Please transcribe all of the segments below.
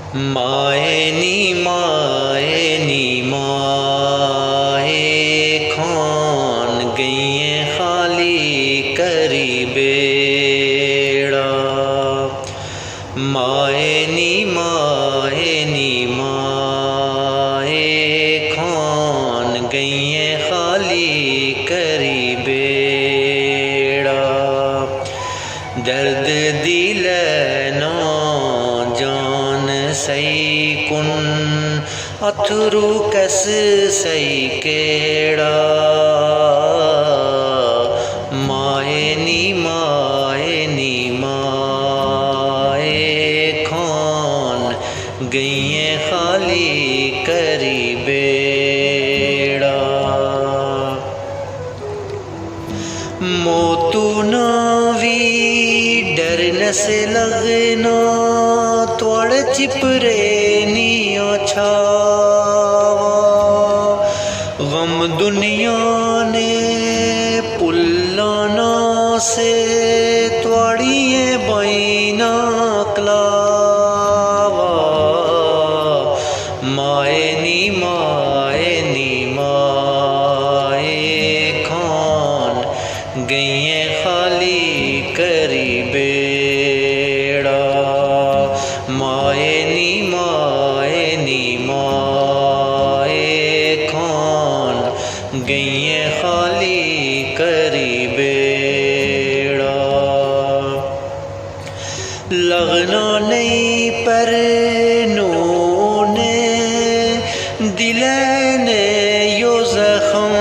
माए नी माए खान गई खाली करी बेड़ा। माए नी माए खान गई खाली करी बेड़ा। दर्द दिल ना जान सही कुन अथरू कस सही केड़ा। माए नी माए खान गई खाली करी बेड़ा। मोतू नावी डर न से लगना त्वड़ चिपरे नी छावा। गम दुनिया ने पुल्लाना से त्वड़िए बैना कलावा। माए नी माए खान गई खाली करी बेड़ा। माए नी माए खान गई खाली करी बेड़ा। लगना नहीं पर नूने दिल ने यो जख्म।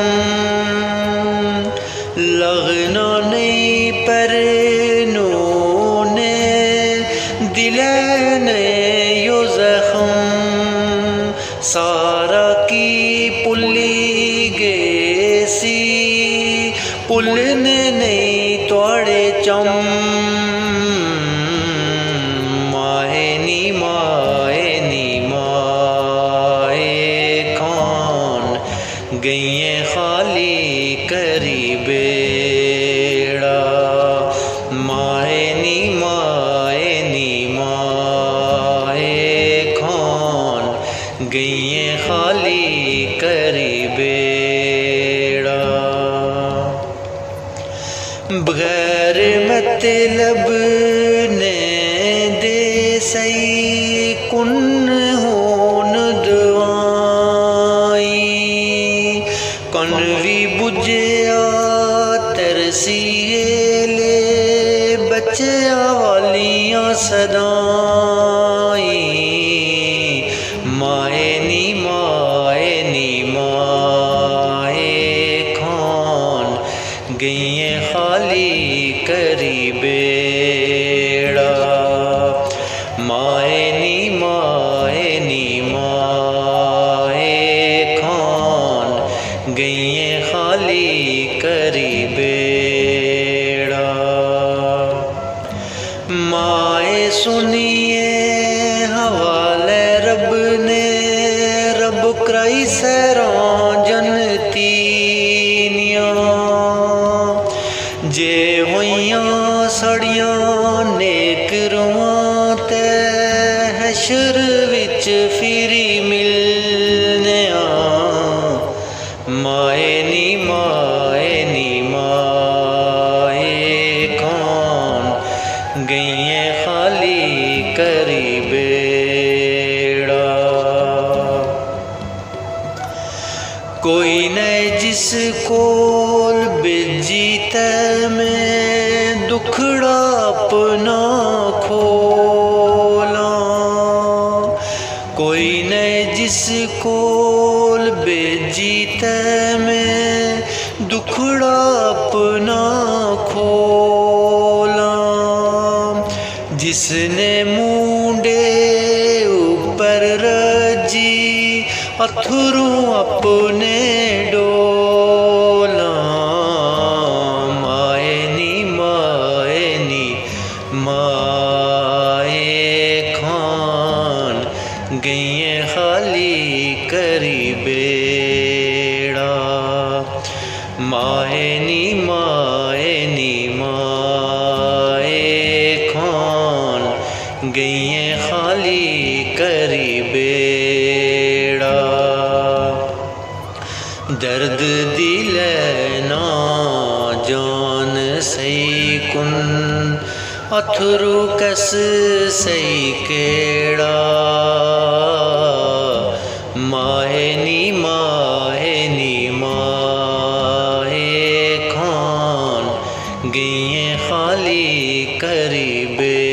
लगना नहीं पर नूने दिल ने यो जख्म। सारा की पुली गेसी पुलने नहीं तोड़े चम। माए नी माए खान गई खाली करी बेड़ा। माए नी माए खान गई खाली करी बेड़ा। बगैर मतलब ने दे सही कुन होन दवाई। कन भी बुझया तरसिए ले बच्चा वालियां सदाई। माए नी माए खान गई खाली करी बेड़ा। माए नी माए खान गई खाली करी बेड़ा। माए सुनिए हवाले रब ने रब कराई सैरां जनतीनियां। जे होइयां सड़ियां नेक रूहां ते हशर विच फिरी मिलनिया। माए नी माए खान गई खाली करी बेड़ा। कोई न जिसको बेजीते में दुखड़ा अपना खोला। कोई न जिसको बेजीते में दुखड़ा अपना खोला। जिसने मुंडे ऊपर रजी अथरू अपने डोला। माए नी माए खान गई खाली करी बेड़ा। माए नी माए खान गई खाली करी बेड़ा। दर्द दिले ना जान सही कुन अथरू कस सही केड़ा। माए नी माए खान गई खाली करी बे।